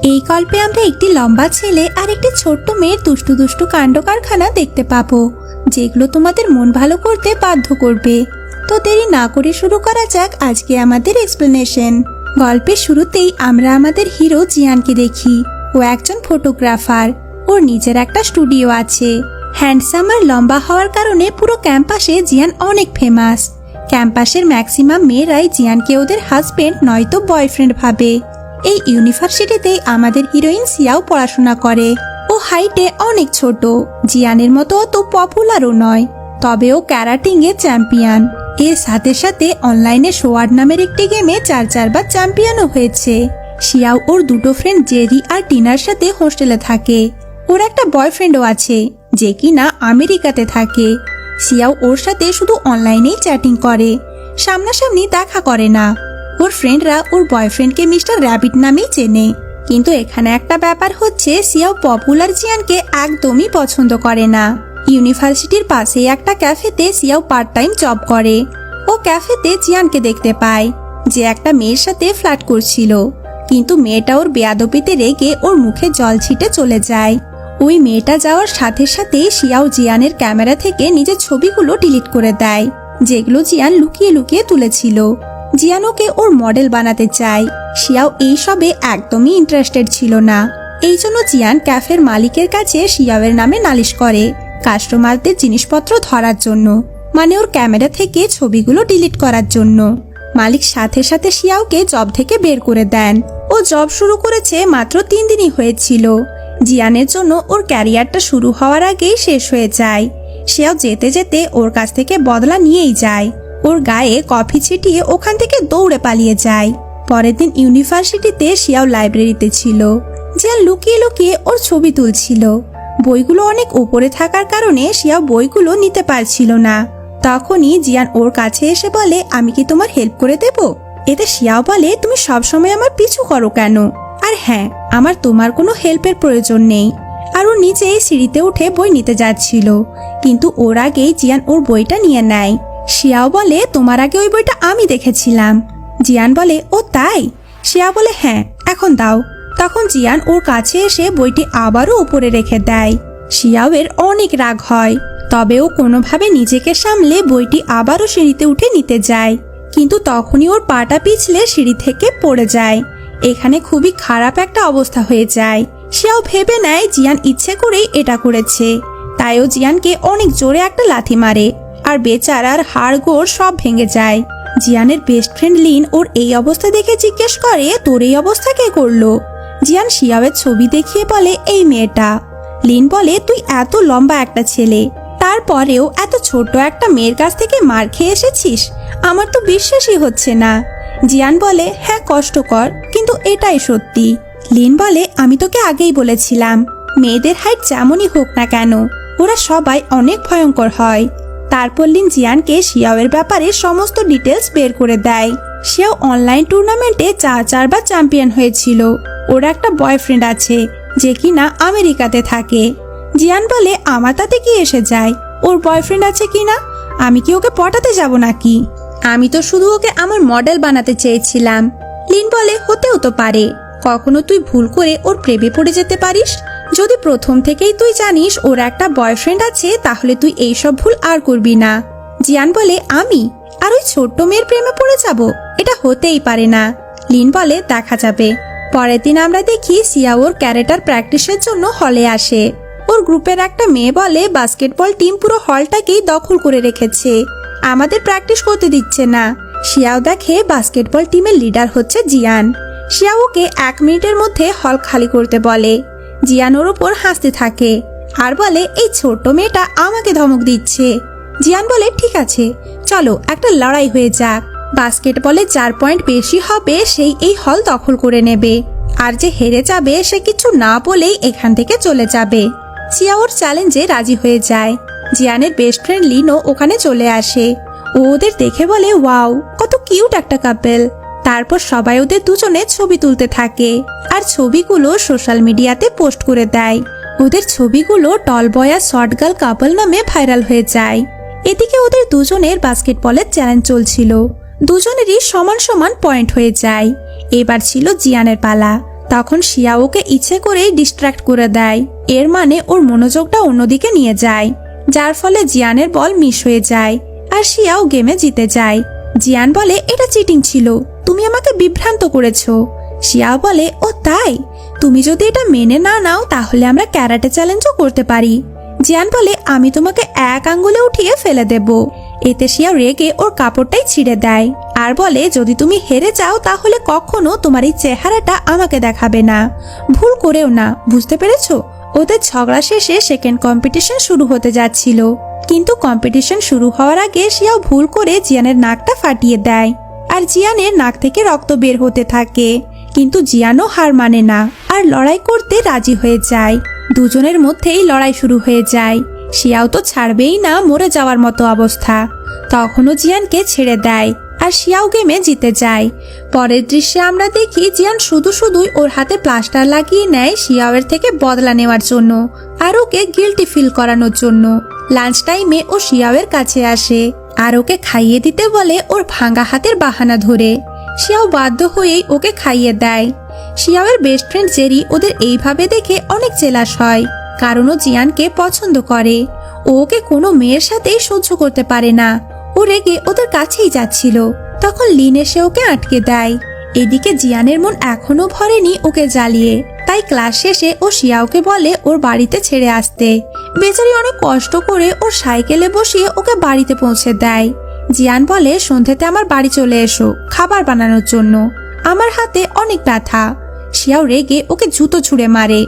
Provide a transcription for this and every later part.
এই গল্পে আমরা একটি লম্বা ছেলে আর একটি ছোট্ট মেয়ের দুষ্টু দুষ্টু কাণ্ড কারখানা দেখতে পাবো, যেগুলো তোমাদের মন ভালো করতে বাধ্য করবে। তো দেরি না করে শুরু করা যাক আজকে আমাদের এক্সপ্লেনেশন। গল্পের শুরুতেই আমরা আমাদের হিরো জিয়ানকে দেখি। ও একজন ফটোগ্রাফার। ওর নিজের একটা স্টুডিও আছে। হ্যান্ডসাম আর লম্বা হওয়ার কারণে পুরো ক্যাম্পাসে জিয়ান অনেক ফেমাস। ক্যাম্পাসের ম্যাক্সিমাম মেয়েরাই জিয়ানকে ওদের হাজবেন্ড নয়তো বয়ফ্রেন্ড ভাবে। এই ইউনিভার্সিটিতেই আমাদের হিরোইন সিয়াও পড়াশোনা করে। ও হাইটে অনেক ছোট, জিয়ানের মতো অত পপুলারও নয়, তবে ও ক্যারাটিং এ চ্যাম্পিয়ন। এর সাথে সাথে অনলাইনে সোয়ার্ড নামের একটি গেমে 4 বার চ্যাম্পিয়নও হয়েছে। সিয়াও ওর দুটো ফ্রেন্ড জেরি আর টিনার সাথে হোস্টেলে থাকে। ওর একটা বয়ফ্রেন্ডও আছে, যে কিনা আমেরিকাতে থাকে। সিয়াও ওর সাথে শুধু অনলাইনেই চ্যাটিং করে, সামনাসামনি দেখা করে না। ওর ফ্রেন্ডরা ওর বয়ফ্রেন্ডকে মিস্টার র্যাবিট নামেই চেনে। কিন্তু এখানে একটা ব্যাপার হচ্ছে, সিয়াও পপুলার জিয়ানকে একদমই পছন্দ করে না। ইউনিভার্সিটির পাশে একটা ক্যাফেতে সিয়াও পার্ট টাইম জব করে। ও ক্যাফেতে জিয়ানকে দেখতে পায়, যে একটা মেয়ের সাথে ফ্লার্ট করছিল। কিন্তু মেয়েটা ওর বেয়াদবিতে রেগে ওর মুখে জল ছিটে চলে যায়। ওই মেয়েটা যাওয়ার সাথে সাথে সিয়াও জিয়ানের ক্যামেরা থেকে নিজের ছবিগুলো ডিলিট করে দেয়, যেগুলো জিয়ান লুকিয়ে লুকিয়ে তুলেছিল। জিয়ান ওকে ওর মডেল বানাতে চায়। সিয়াও এই সবে একদমই ইন্টারেস্টেড ছিল না। এই জন্য জিয়ান ক্যাফের মালিকের কাছে সিয়াওয়ের নামে নালিশ করে, কাস্টমারদের জিনিসপত্র ধরার জন্য, মানে ওর ক্যামেরা থেকে ছবিগুলো ডিলিট করার জন্য। মালিক সাথে সাথে সিয়াওকে জব থেকে বের করে দেন। ও জব শুরু করেছে মাত্র 3 দিনই হয়েছিল। জিয়ানের জন্য ওর ক্যারিয়ারটা শুরু হওয়ার আগেই শেষ হয়ে যায়। সিয়াও যেতে যেতে ওর কাছ থেকে বদলা নিয়েই যায়। ওর গায়ে কফি ছিটিয়ে ওখান থেকে দৌড়ে পালিয়ে যায়। পরের দিন ইউনিভার্সিটিতে সিয়াও লাইব্রেরিতে ছিল। জিয়ান লুকিয়ে লুকিয়ে ওর ছবি তুলছিল। বইগুলো অনেক উপরে থাকার কারণে সিয়াও বইগুলো নিতে পারছিল না। তখনই জিয়ান ওর কাছে এসে বলে, আমি কি তোমার হেল্প করে দেব? এতে সিয়াও বলে, তুমি সবসময় আমার পিছু করো কেন? আর হ্যাঁ, আমার তোমার কোনো হেল্পের প্রয়োজন নেই। আর ও নিজেই সিঁড়িতে উঠে বই নিতে যাচ্ছিল, কিন্তু ওর আগেই জিয়ান ওর বইটা নিয়ে নেয়। সিয়াও বলে, তোমার আগে ওই বইটা আমি দেখেছিলাম। জিয়ান বলে, ও তাই? সিয়া বলে, হ্যাঁ, এখন দাও। তখন জিয়ান ওর কাছে এসে বইটি আবারও উপরে রেখে দেয়। সিয়াওয়ের অনেক রাগ হয়, তবে ও কোনোভাবে নিজেকে সামলে বইটি আবারও সিঁড়িতে উঠে নিতে যায়। কিন্তু তখনই ওর পাটা পিছলে সিঁড়ি থেকে পড়ে যায়। এখানে খুবই খারাপ একটা অবস্থা হয়ে যায়। সিয়াও ভেবে নেয় জিয়ান ইচ্ছে করেই এটা করেছে। তাই ও জিয়ানকে অনেক জোরে একটা লাথি মারে, আর বেচারার হাড় গোড় সব ভেঙে যায়। জিয়ানের বেস্ট ফ্রেন্ড লিন ওর এই অবস্থা দেখে জিজ্ঞেস করে, তোর এই অবস্থা কে করলো? জিয়ান সিয়াওয়ের ছবি দেখিয়ে বলে, এই মেয়েটা। লিন বলে, তুই এত লম্বা একটা ছেলে, তারপরেও এত ছোট একটা মেয়ের কাছ থেকে মার খেয়ে এসেছিস? আমার তো বিশ্বাসই হচ্ছে না। জিয়ান বলে, হ্যাঁ কষ্টকর, কিন্তু এটাই সত্যি। লিন বলে, আমি তোকে আগেই বলেছিলাম, মেয়েদের হাইট যেমনই হোক না কেন, ওরা সবাই অনেক ভয়ঙ্কর হয়। তারপর লিন জিয়ানকে সিয়াওয়ের ব্যাপারে সমস্ত ডিটেলস বের করে দেয়। সিয়াও অনলাইন টুর্নামেন্টে 4বার চ্যাম্পিয়ন হয়েছিল। ওর একটা বয়ফ্রেন্ড আছে, যে কিনা আমেরিকাতে থাকে। জিয়ান বলে, আমার তাতে কি এসে যায়? ওর বয়ফ্রেন্ড আছে কিনা, আমি কি ওকে পটাতে যাব নাকি? আমি তো শুধু ওকে আমার মডেল বানাতে চেয়েছিলাম। লিন বলে, হতেও তো পারে, কখনো তুই ভুল করে ওর প্রেমে পড়ে যেতে পারিস। যদি প্রথম থেকেই তুই জানিস ওর একটা বয়ফ্রেন্ড আছে, তাহলে তুই এইসব ভুল আর করবি না। জিয়ান বলে, আমি আর ওই ছোট্ট মেয়ের প্রেমে পড়ে যাব? এটা হতেই পারে না। লিন বলে, দেখা যাবে। পরের দিন আমরা দেখি সিয়া ওর ক্যারেটার প্র্যাকটিসের জন্য হলে আসে। ওর গ্রুপের একটা মেয়ে বলে, বাস্কেটবল টিম পুরো হলটাকেই দখল করে রেখেছে, আমাদের প্র্যাকটিস করতে দিচ্ছে না। সিয়াও দেখে বাস্কেটবল টিমের লিডার হচ্ছে জিয়ান। সিয়া ওকে 1 মিনিটের মধ্যে হল খালি করতে বলে। জিয়ান ওর উপর হাসতে থাকে আর বলে, এই ছোট্ট মেয়েটা আমাকে ধমক দিচ্ছে। জিয়ান বলে, ঠিক আছে, চলো একটা লড়াই হয়ে যাক। বাস্কেটবলে যার পয়েন্ট বেশি হবে সেই এই হল দখল করে নেবে, আর যে হেরে যাবে সে কিছু না বলেই এখান থেকে চলে যাবে। সিয়া ওর চ্যালেঞ্জে রাজি হয়ে যায়। জিয়ানের বেস্ট ফ্রেন্ড লিনও ওখানে চলে আসে। ও ওদের দেখে বলে, ওয়াও, কত কিউট একটা কাপল। তারপর সবাই ওদের দুজনের ছবি তুলতে থাকে, আর ছবিগুলো সোশ্যাল মিডিয়াতে পোস্ট করে দেয়। ওদের ছবিগুলো টল বয় আর শর্ট গার্ল কাপল নামে ভাইরাল হয়ে যায়। এদিকে ওদের দুজনের বাস্কেটবলের চ্যালেঞ্জ চলছিল। দুজনেরই সমান সমান পয়েন্ট হয়ে যায়। এবার ছিল জিয়ানের পালা। তখন শিয়া ওকে ইচ্ছে করেই ডিস্ট্র্যাক্ট করে দেয়। এর মানে ওর মনোযোগটা অন্যদিকে নিয়ে যায়, যার ফলে জিয়ানের বল মিস হয়ে যায় আর শিয়াও গেমে জিতে যায়। জিয়ান বলে, এটা চিটিং ছিল, তুমি আমাকে বিভ্রান্ত করেছো। শিয়া বলে, ও তাই? তুমি যদি এটা মেনে না নাও তাহলে আমরা ক্যারাটে চ্যালেঞ্জও করতে পারি। জিয়ান বলে, আমি তোমাকে এক আঙ্গুলে উঠিয়ে ফেলে দেব। এতে শিয়া রেগে ওর কাপড়টাই ছিঁড়ে দেয় আর বলে, যদি তুমি হেরে যাও তাহলে কখনো তোমার এই চেহারাটা আমাকে দেখাবে না, ভুল করেও না, বুঝতে পেরেছো? ওদের ঝগড়া শেষে সেকেন্ড কম্পিটিশন শুরু হতে যাচ্ছিল, কিন্তু কম্পিটিশন শুরু হওয়ার আগে শিয়াও ভুল করে জিয়ানের নাকটা ফাটিয়ে দেয় আর জিয়ানের নাক থেকে রক্ত বের হতে থাকে। কিন্তু জিয়ানও হার মানে না আর লড়াই করতে রাজি হয়ে যায়। দুজনের মধ্যেই লড়াই শুরু হয়ে যায়। শিয়াও তো ছাড়বেই না, মরে যাওয়ার মতো অবস্থা। তখনও জিয়ানকে ছেড়ে দেয় আর শিয়াও গেমে জিতে যায়। পরের দৃশ্যে আমরা দেখি জিয়ান শুধুই ওর হাতে প্লাস্টার লাগিয়ে নেয় শিয়াওয়ের থেকে বদলা নেওয়ার জন্য আর ওকে গিল্টি ফিল করানোর জন্য। লাঞ্চ টাইমে ও শিয়াওয়ের কাছে আসে আর ওকে খাইয়ে দিতে বলে ওর ভাঙা হাতের বাহানা ধরে। শিয়াও বাধ্য হয়েই ওকে খাইয়ে দেয়। শিয়াওয়ের বেস্ট ফ্রেন্ড জেরি ওদের এইভাবে দেখে অনেক জেলাস হয়, কারণ ও জিয়ানকে পছন্দ করে। ওকে কোনো মেয়ের সাথেই সহ্য করতে পারে না। ও রেগে ওদের কাছেই যাচ্ছিল, তখন লিন এসে ওকে আটকে দেয়। এদিকে জিয়ানের মন এখনো ভরেনি ওকে জ্বালিয়ে, তাই ক্লাস শেষে ও শিয়াওকে বলে ওর বাড়িতে ছেড়ে আসতে। বেচারি অনেক কষ্ট করে ওর সাইকেলে বসিয়ে ওকে বাড়িতে পৌঁছে দেয়। জিয়ান বলে, সন্ধ্যেতে আমার বাড়ি চলে এসো খাবার বানানোর জন্য, আমার হাতে অনেক ব্যথা। শিয়াও রেগে ওকে জুতো ছুঁড়ে মারে।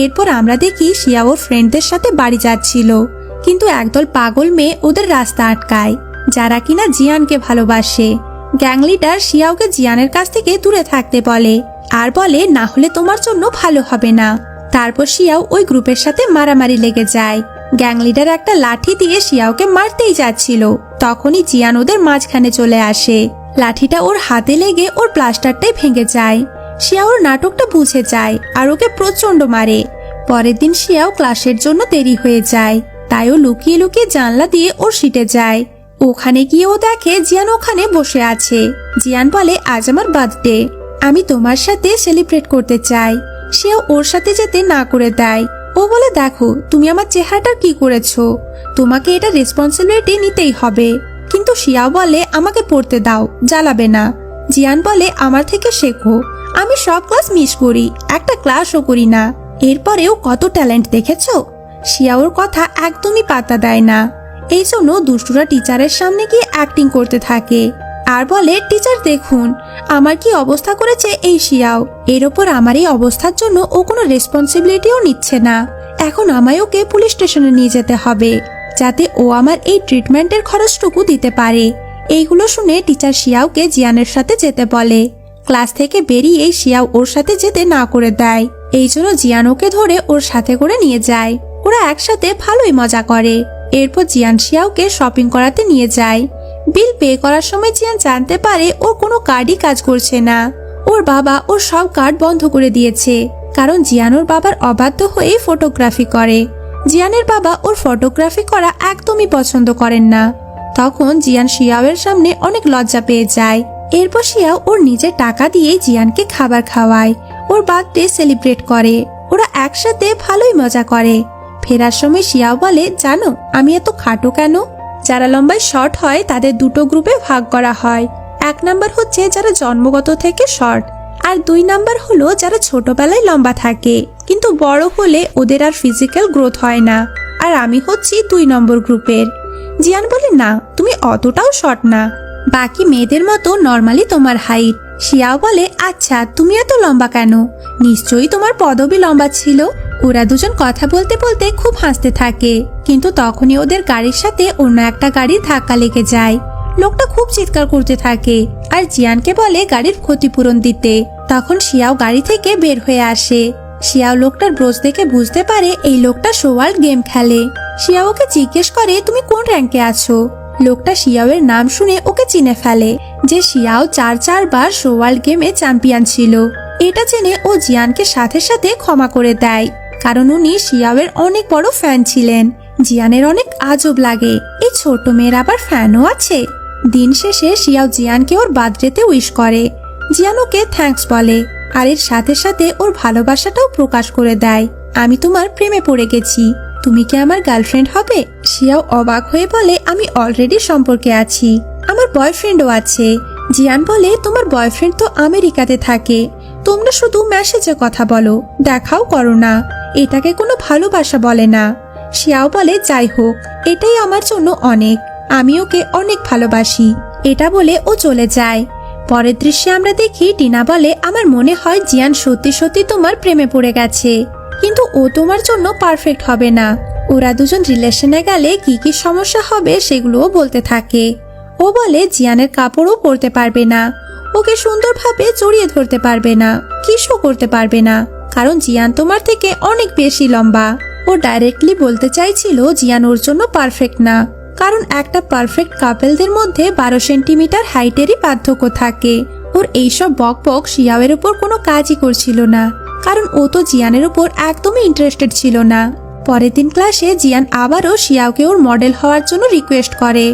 এরপর আমরা দেখি শিয়া ওর ফ্রেন্ডদের সাথে বাড়ি যাচ্ছিল, কিন্তু একদল পাগল মেয়ে ওদের রাস্তা আটকায়, যারা কিনা জিয়ানকে ভালোবাসে। গ্যাং লিডার শিয়াওকে জিয়ানের কাছ থেকে দূরে থাকতে বলে আর বলে, না হলে তোমার জন্য ভালো হবে না। তারপর শিয়াও ওই গ্রুপের সাথে মারামারি লেগে যায়। গ্যাং লিডার একটা লাঠি দিয়ে শিয়াওকে মারতেই যাচ্ছিল, তখনই জিয়ান ওদের মাঝখানে চলে আসে। লাঠিটা ওর হাতে লেগে ওর প্লাস্টারটাই ভেঙে যায়। শিয়া ওর নাটকটা বুঝে যায় আর ওকে প্রচন্ড মারে। পরের দিন শিয়াও ক্লাসের জন্য দেরি হয়ে যায়, তাই ও লুকিয়ে লুকিয়ে জানলা দিয়ে ওর সিটে যায়। ওখানে গিয়ে ও দেখে জিয়ান ওখানে বসে আছে। জিয়ান বলে, আজ আমার বার্থডে, আমি তোমার সাথে সেলিব্রেট করতে চাই। সেও ওর সাথে যেতে না করে দেয়। ও বলে, দেখো তুমি আমার চেহারাটা কি করেছো, তোমাকে এটা রেসপন্সিবিলিটি নিতেই হবে। কিন্তু শিয়াও বলে, আমাকে পড়তে দাও, জ্বালাবে না। জিয়ান বলে, আমার থেকে শেখো, আমি সব ক্লাস মিস করি, একটা ক্লাসও করি না, এরপরেও কত ট্যালেন্ট দেখেছো। শিয়া ওর কথা একদমই পাত্তা দেয় না। এই জন্য দুষ্টুরা টিচারের সামনে গিয়ে অ্যাক্টিং করতে থাকে আর বলে, টিচার দেখুন আমার কি অবস্থা করেছে এই শিয়াও, এর ওপর আমার এই অবস্থার জন্য ও কোনো রেসপন্সিবিলিটিও নিচ্ছে না। এখন আমায় ওকে পুলিশ স্টেশনে নিয়ে যেতে হবে, যাতে ও আমার এই ট্রিটমেন্টের খরচটুকু দিতে পারে। এইগুলো শুনে টিচার শিয়াওকে জিয়ানের সাথে যেতে বলে। ক্লাস থেকে বেরিয়ে শিয়াও ওর সাথে যেতে না করে দেয়। এই জন্য জিয়ান ওকে ধরে ওর সাথে করে নিয়ে যায়। ওরা একসাথে ভালোই মজা করে। এরপর জিয়ান শিয়াওকে শপিং করাতে নিয়ে যায়। বিল পে করার সময় জিয়ান জানতে পারে ওর কোনো কার্ডই কাজ করছে না। ওর বাবা ওর সব কার্ড বন্ধ করে দিয়েছে, কারণ জিয়ান ওর বাবার অবাধ্য হয়ে ফটোগ্রাফি করে। জিয়ানের বাবা ওর ফটোগ্রাফি করা একদমই পছন্দ করেন না। তখন জিয়ান শিয়াওয়ের সামনে অনেক লজ্জা পেয়ে যায়। এরপর শিয়াও ওর নিজের টাকা দিয়ে জিয়ানকে খাবার খাওয়ায়, ওর বার্থডে সেলিব্রেট করে। ওরা একসাথে ভালোই মজা করে। ফেরার সময় শিয়াও বলে, জানো আমি এত খাটো কেন? যারা লম্বায় শর্ট হয় তাদের দুটো গ্রুপে ভাগ করা হয়। 1 নাম্বার হচ্ছে যারা জন্মগত থেকে শর্ট, আর 2 নাম্বার হলো যারা ছোটবেলায় লম্বা থাকে কিন্তু বড় হলে ওদের আর ফিজিক্যাল গ্রোথ হয় না। আর আমি হচ্ছি 2 নম্বর গ্রুপের। জিয়ান বলে, না তুমি অতটাও শর্ট না, বাকি মেয়েদের মতো নর্মালি তোমার হাইট। শিয়াও বলে, আচ্ছা তুমি এত লম্বা কেন? নিশ্চয়ই তোমার পদবি লম্বা ছিল। ওরা দুজন কথা বলতে বলতে খুব হাসতে থাকে, কিন্তু তখনই ওদের গাড়ির সাথে অন্য একটা গাড়ির ধাক্কা লেগে যায়। লোকটা খুব চিৎকার করতে থাকে আর জিয়ানকে বলে গাড়ির ক্ষতিপূরণ দিতে। তখন শিয়াও গাড়ি থেকে বের হয়ে আসে। শিয়াও লোকটার ব্রোচ দেখে বুঝতে পারে এই লোকটা সোয়াল্ড গেম খেলে। শিয়াওকে জিজ্ঞেস করে, তুমি কোন র্যাঙ্কে আছো? লোকটা শিয়াওয়ের নাম শুনে ওকে চিনে ফেলে, যে শিয়াও 4 বার সোয়াল্ড গেমে চ্যাম্পিয়ন ছিল। এটা জেনে ও জিয়ানকে সাথে সাথে ক্ষমা করে দেয়, কারণ উনি শিয়াওয়ের অনেক বড় ফ্যান ছিলেন। জিয়ানের অনেক আজব লাগে, এই ছোট মেয়ের আবার ফ্যানও আছে। দিন শেষে শিয়াও জিয়ানকে ওর বার্থডেতে উইশ করে। জিয়ান ওকে থ্যাঙ্কস বলে আর এর সাথে সাথে ওর ভালোবাসাটাও প্রকাশ করে দেয়। আমি তোমার প্রেমে পড়ে গেছি, তুমি কি আমার গার্লফ্রেন্ড হবে? শিয়াও অবাক হয়ে বলে, আমি অলরেডি সম্পর্কে আছি, আমার বয়ফ্রেন্ডও আছে। জিয়ান বলে, তোমার বয়ফ্রেন্ড তো আমেরিকাতে থাকে, তোমরা শুধু মেসেজে কথা বলো, দেখাও করো না, এটাকে কোনো ভালোবাসা বলে না। শিয়াও বলে, যাই হোক, এটাই আমার জন্য অনেক, আমি ওকে অনেক ভালোবাসি। এটা বলে ও চলে যায়। পরের দৃশ্যে আমরা দেখি টিনা বলে, আমার মনে হয় জিয়ান সত্যি সত্যি তোমার প্রেমে পড়ে গেছে, কিন্তু ও তোমার জন্য পারফেক্ট হবে না। ওরা দুজন রিলেশনে গেলে কি কি সমস্যা হবে সেগুলোও বলতে থাকে। ও বলে, জিয়ানের কাপড়ও পরতে পারবে না, ওকে সুন্দরভাবে জড়িয়ে ধরতে পারবে না, কিসও করতে পারবে না, কারণ জিয়ান তোমার থেকে অনেক বেশি লম্বা। ও ডাইরেক্টলি বলতে চাইছিল জিয়ান ওর জন্য পারফেক্ট না, কারণ একটা পারফেক্ট কাপলদের মধ্যে 12 সেন্টিমিটার হাইটেরই পার্থক্য থাকে। ওর এইসব বকবক শিয়াওয়ের উপর কোনো কাজই করছিল না, কারণ ও তো জিয়ানের উপর একদমই ইন্টারেস্টেড ছিল না। পরের দিন ক্লাসে জিয়ান আবারও শিয়াওকে ওর মডেল হওয়ার জন্য রিকোয়েস্ট করে।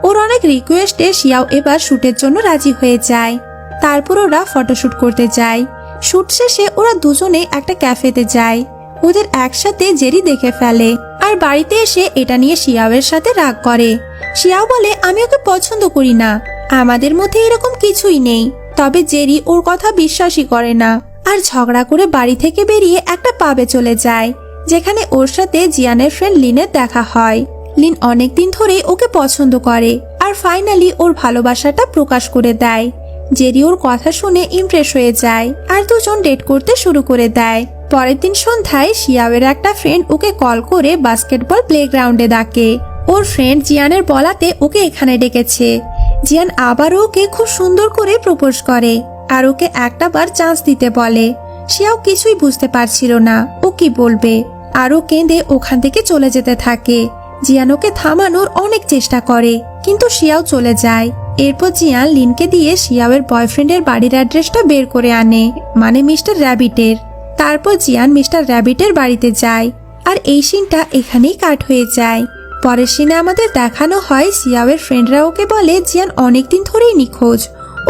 ওর অনেক রিকোয়েস্টে শিয়াও এবার শুটের জন্য রাজি হয়ে যায়। তারপর ওরা ফটোশুট করতে যায়। শুট শেষে ওরা দুজনে একটা ক্যাফেতে যায়। ওদের একসাথে জেরি দেখে ফেলে আর বাড়িতে এসে এটা নিয়ে শিয়াওয়ের সাথে রাগ করে। শিয়াও বলে, আমি ওকে পছন্দ করি না, আমাদের মধ্যে এরকম কিছুই নেই। তবে জেরি ওর কথা বিশ্বাসই করে না আর ঝগড়া করে বাড়ি থেকে বেরিয়ে একটা পাবে চলে যায়, যেখানে ওর সাথে জিয়ানের ফ্রেন্ড লিনের দেখা হয়। লিন অনেকদিন ধরে ওকে পছন্দ করে আর ফাইনালি ওর ভালোবাসাটা প্রকাশ করে দেয়। জেরি ওর কথা শুনে ইমপ্রেস হয়ে যায় আর দুজন ডেট করতে শুরু করে দেয়। পরের দিন সন্ধ্যায় শিয়াওয়ের একটা ফ্রেন্ড ওকে কল করে বাস্কেটবল প্লেগ্রাউন্ডে ডাকে। ওর ফ্রেন্ড জিয়ানের বলাতে ওকে এখানে ডেকেছে। জিয়ান আবারও ওকে খুব সুন্দর করে প্রপোজ করে আর ওকে একটা বার চান্স দিতে বলে। শিয়াও কিছুই বুঝতে পারছিল না ও কি বলবে, আরও কেঁদে ওখান থেকে চলে যেতে থাকে। জিয়ান ওকে থামানোর অনেক চেষ্টা করে, কিন্তু শিয়াও চলে যায়। এরপর জিয়ান লিনকে দিয়ে শিয়াওয়ের বয়ফ্রেন্ডের বাড়ির অ্যাড্রেসটা বের করে আনে, মানে মিস্টার র্যাবিটের। তারপর জিয়ান মিস্টার র্যাবিটের বাড়িতে যায় আর এই সিনটা এখানেই কাট হয়ে যায়। পরের সিনে আমাদের দেখানো হয় শিয়াওয়ের ফ্রেন্ডরা ওকে বলে, জিয়ান অনেকদিন ধরেই নিখোঁজ,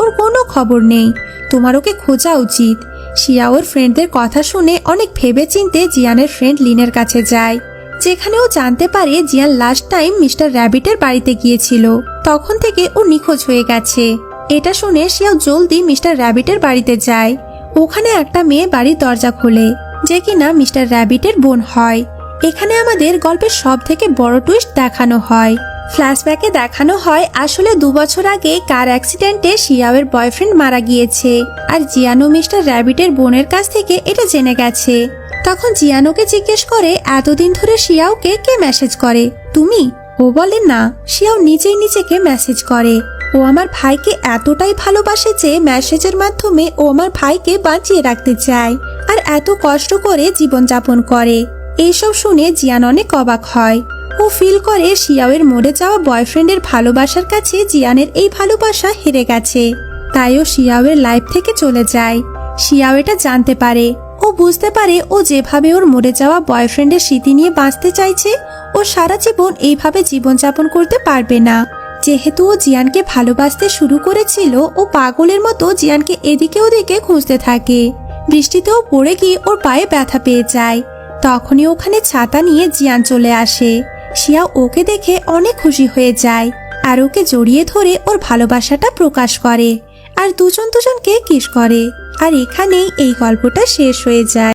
ওর কোনো খবর নেই, তোমার ওকে খোঁজা উচিত। শিয়াওয়ের ফ্রেন্ডদের কথা শুনে অনেক ভেবে চিনতে জিয়ানের ফ্রেন্ড লিনের কাছে যায়, যেখানে ও জানতে পারে জিয়ান লাস্ট টাইম মিস্টার র্যাবিটের বাড়িতে গিয়েছিল, তখন থেকে ও নিখোঁজ হয়ে গেছে। এটা শুনে শিয়াও জলদি মিস্টার র্যাবিটের বাড়িতে যায়। ওখানে একটা মেয়ে বাড়ির দরজা খোলে, যে কিনা মিস্টার র্যাবিটের বোন হয়। এখানে আমাদের গল্পের সব থেকে বড় টুইস্ট দেখানো হয়। ফ্ল্যাশব্যাকে দেখানো হয় আসলে 2 বছর আগে কার অ্যাক্সিডেন্টে শিয়াওয়ের বয়ফ্রেন্ড মারা গিয়েছে আর জিয়ানো মিস্টার র্যাবিটের বোনের কাছ থেকে এটা জেনে গেছে। তখন জিয়ানোকে জিজ্ঞেস করে, এতদিন ধরে শিয়াওকে কে মেসেজ করে, তুমি? ও বলে না, শিয়াও নিজেই নিজেকে মেসেজ করে। ও আমার ভাইকে এতটাই ভালোবাসে যে মেসেজের মাধ্যমে ও আমার ভাইকে বাঁচিয়ে রাখতে চায় আর এত কষ্ট করে জীবনযাপন করে। এইসব শুনে জিয়ান অনেক অবাক হয়। ও ফিল করে শিয়াওয়ের মরে যাওয়া বয়ফ্রেন্ডের ভালোবাসার কাছে জিয়ানের এই ভালোবাসা হেরে গেছে, তাই ও শিয়াওয়ের লাইফ থেকে চলে যায়। শিয়াও এটা জানতে পারে। ও বুঝতে পারে ও যেভাবে ওর মরে যাওয়া বয়ফ্রেন্ডের স্মৃতি নিয়ে বাঁচতে চাইছে, ও সারা জীবন এইভাবে জীবনযাপন করতে পারবে না। যেহেতু ও জিয়ানকে ভালোবাসতে শুরু করেছিল, ও পাগলের মতো জিয়ানকে এদিকে ওদিকে খুঁজতে থাকে। বৃষ্টিতেও পড়ে গিয়ে ওর পায়ে ব্যথা পেয়ে যায়। তখনই ওখানে ছাতা নিয়ে জিয়ান চলে আসে। শিয়াও ওকে দেখে অনেক খুশি হয়ে যায় আর ওকে জড়িয়ে ধরে ওর ভালোবাসাটা প্রকাশ করে আর দুজন দুজনকে কিস করে। আর এখানেই এই গল্পটা শেষ হয়ে যায়।